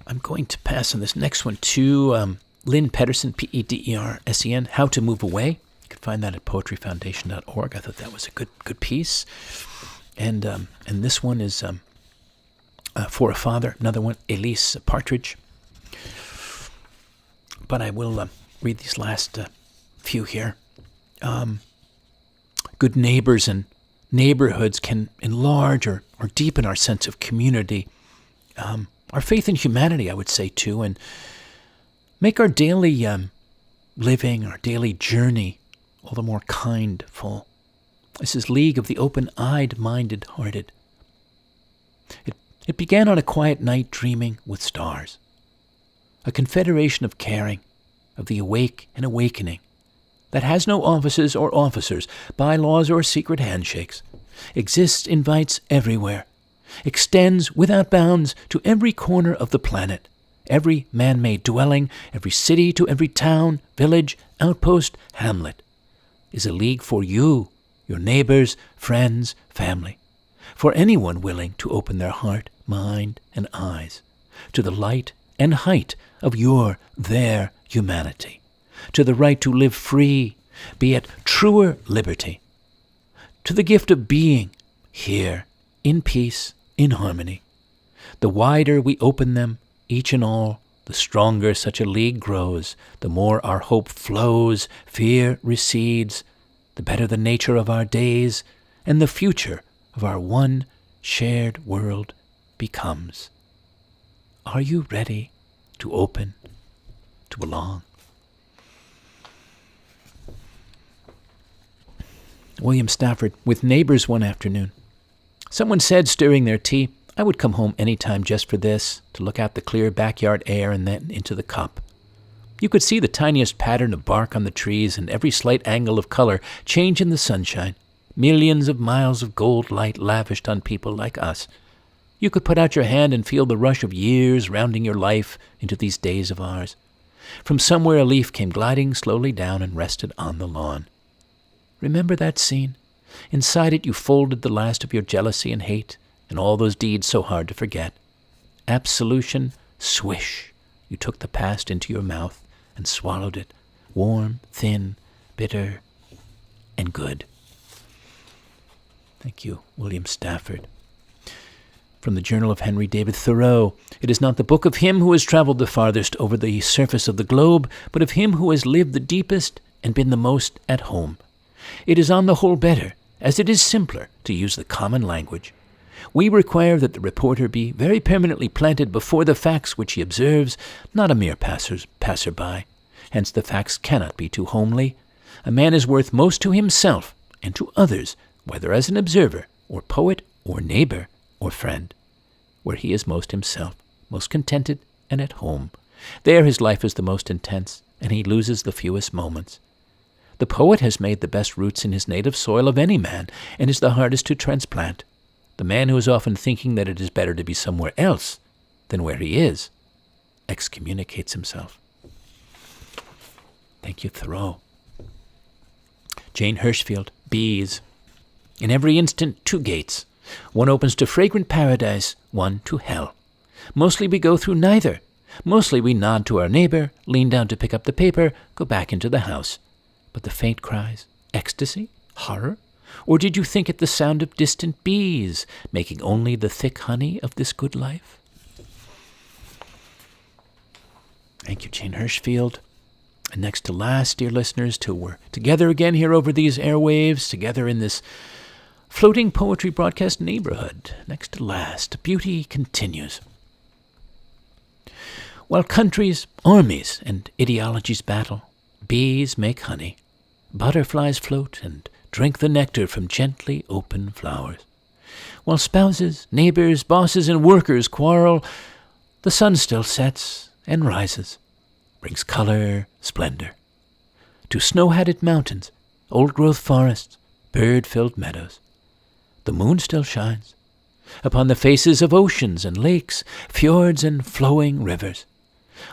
I'm going to pass on this next one to Lynn Pedersen, Pedersen, How to Move Away. You can find that at poetryfoundation.org. I thought that was a good piece. And this one is For a Father. Another one, Elise Partridge. But I will read these last few here. Good neighbors and neighborhoods can enlarge or deepen our sense of community. Our faith in humanity, I would say, too, and make our daily living, our daily journey, all the more kindful. This is League of the Open-Eyed, Minded-Hearted. It began on a quiet night dreaming with stars. A confederation of caring, of the awake and awakening, that has no offices or bylaws or secret handshakes, exists, invites everywhere, extends without bounds to every corner of the planet, every man-made dwelling, every city to every town, village, outpost, hamlet, is a league for you, your neighbors, friends, family, for anyone willing to open their heart, mind, and eyes to the light and height of their humanity, to the right to live free, be at truer liberty, to the gift of being here in peace, in harmony. The wider we open them, each and all, the stronger such a league grows, the more our hope flows, fear recedes, the better the nature of our days, and the future of our one shared world becomes. Are you ready to open, to belong? William Stafford, with neighbors one afternoon. Someone said, stirring their tea, I would come home any time just for this, to look out the clear backyard air and then into the cup. You could see the tiniest pattern of bark on the trees and every slight angle of color change in the sunshine, millions of miles of gold light lavished on people like us. You could put out your hand and feel the rush of years rounding your life into these days of ours. From somewhere a leaf came gliding slowly down and rested on the lawn. Remember that scene? Inside it you folded the last of your jealousy and hate, and all those deeds so hard to forget. Absolution, swish, you took the past into your mouth and swallowed it, warm, thin, bitter, and good. Thank you, William Stafford. From the Journal of Henry David Thoreau, it is not the book of him who has traveled the farthest over the surface of the globe, but of him who has lived the deepest and been the most at home. It is on the whole better, as it is simpler, to use the common language. We require that the reporter be very permanently planted before the facts which he observes, not a mere passer-by. Hence the facts cannot be too homely. A man is worth most to himself and to others, whether as an observer, or poet, or neighbor, or friend, where he is most himself, most contented and at home. There his life is the most intense, and he loses the fewest moments. The poet has made the best roots in his native soil of any man, and is the hardest to transplant. The man who is often thinking that it is better to be somewhere else than where he is, excommunicates himself. Thank you, Thoreau. Jane Hirschfield, bees. In every instant, two gates. One opens to fragrant paradise, one to hell. Mostly we go through neither. Mostly we nod to our neighbor, lean down to pick up the paper, go back into the house. But the faint cries, ecstasy, horror? Or did you think it the sound of distant bees, making only the thick honey of this good life? Thank you, Jane Hirschfield. And next to last, dear listeners, till we're together again here over these airwaves, together in this floating poetry broadcast neighborhood. Next to last, beauty continues. While countries, armies, and ideologies battle, bees make honey. Butterflies float and drink the nectar from gently open flowers. While spouses, neighbors, bosses, and workers quarrel, the sun still sets and rises, brings color, splendor. To snow-hatted mountains, old-growth forests, bird-filled meadows. The moon still shines upon the faces of oceans and lakes, fjords and flowing rivers,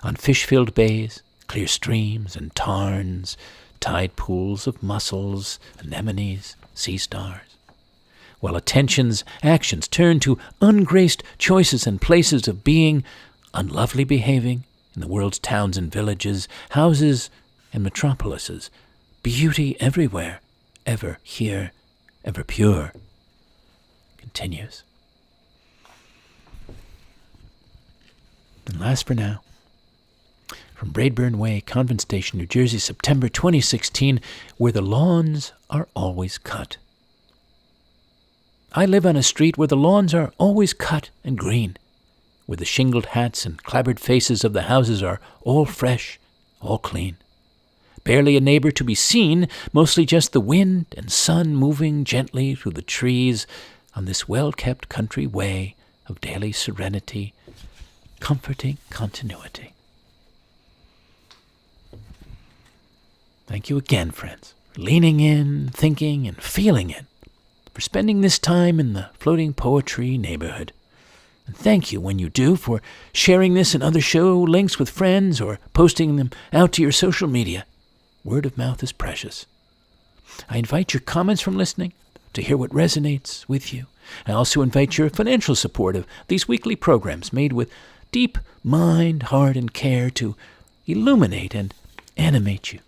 on fish-filled bays, clear streams and tarns, tide pools of mussels, anemones, sea stars. While attention's actions turn to ungraced choices and places of being, unlovely behaving in the world's towns and villages, houses and metropolises, beauty everywhere, ever here, ever pure, continues. And last for now, from Braidburn Way, Convent Station, New Jersey, September 2016, where the lawns are always cut. I live on a street where the lawns are always cut and green, where the shingled hats and clabbered faces of the houses are all fresh, all clean. Barely a neighbor to be seen, mostly just the wind and sun moving gently through the trees on this well-kept country way of daily serenity, comforting continuity. Thank you again, friends, for leaning in, thinking, and feeling it. for spending this time in the Floating Poetry neighborhood. And thank you when you do for sharing this and other show links with friends or posting them out to your social media. Word of mouth is precious. I invite your comments from listening to hear what resonates with you. I also invite your financial support of these weekly programs made with deep mind, heart, and care to illuminate and animate you.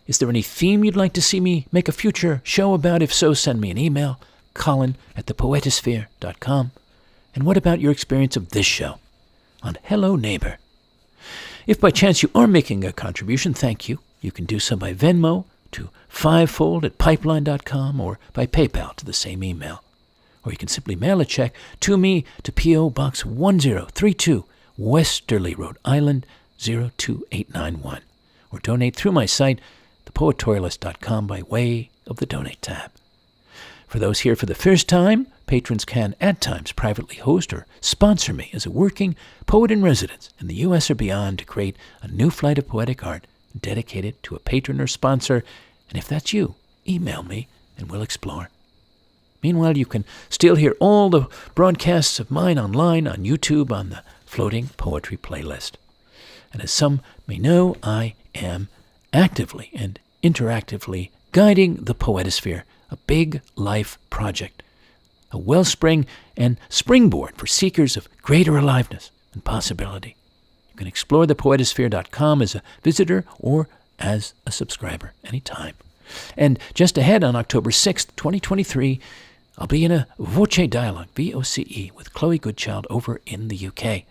Is there any theme you'd like to see me make a future show about? If so, send me an email, colin@thepoetisphere.com. And what about your experience of this show on Hello Neighbor? If by chance you are making a contribution, thank you. You can do so by Venmo to fivefold@pipeline.com or by PayPal to the same email. Or you can simply mail a check to me to P.O. Box 1032, Westerly, Rhode Island, 02891. Or donate through my site, thepoetorialist.com, by way of the Donate tab. For those here for the first time, patrons can at times privately host or sponsor me as a working poet in residence in the U.S. or beyond to create a new flight of poetic art dedicated to a patron or sponsor. And if that's you, email me and we'll explore. Meanwhile, you can still hear all the broadcasts of mine online on YouTube on the Floating Poetry playlist. And as some may know, I am actively and interactively guiding the Poetisphere, a big life project, a wellspring and springboard for seekers of greater aliveness and possibility. You can explore thepoetisphere.com as a visitor or as a subscriber anytime. And just ahead on October 6th, 2023, I'll be in a Voce dialogue, VOCE, with Chloe Goodchild over in the UK.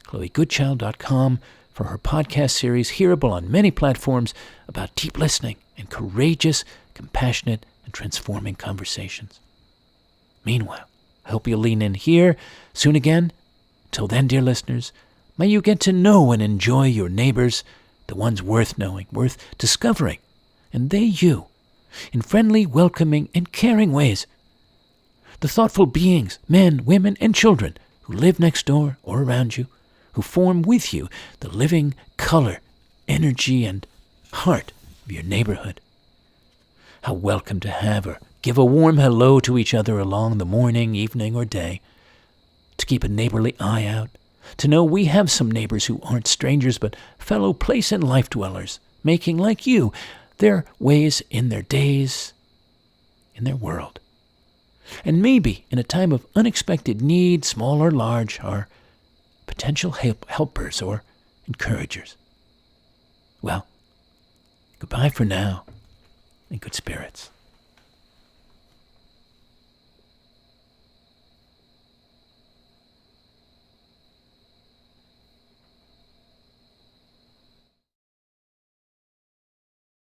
ChloeGoodchild.com for her podcast series, hearable on many platforms, about deep listening and courageous, compassionate, and transforming conversations. Meanwhile, I hope you'll lean in here soon again. Till then, dear listeners, may you get to know and enjoy your neighbors, the ones worth knowing, worth discovering, and they you, in friendly, welcoming, and caring ways. The thoughtful beings, men, women, and children who live next door or around you, who form with you the living color, energy, and heart of your neighborhood. How welcome to have or give a warm hello to each other along the morning, evening, or day, to keep a neighborly eye out, to know we have some neighbors who aren't strangers but fellow place and life dwellers, making, like you, their ways in their days, in their world. And maybe in a time of unexpected need, small or large, are potential helpers or encouragers. Well, goodbye for now, and good spirits.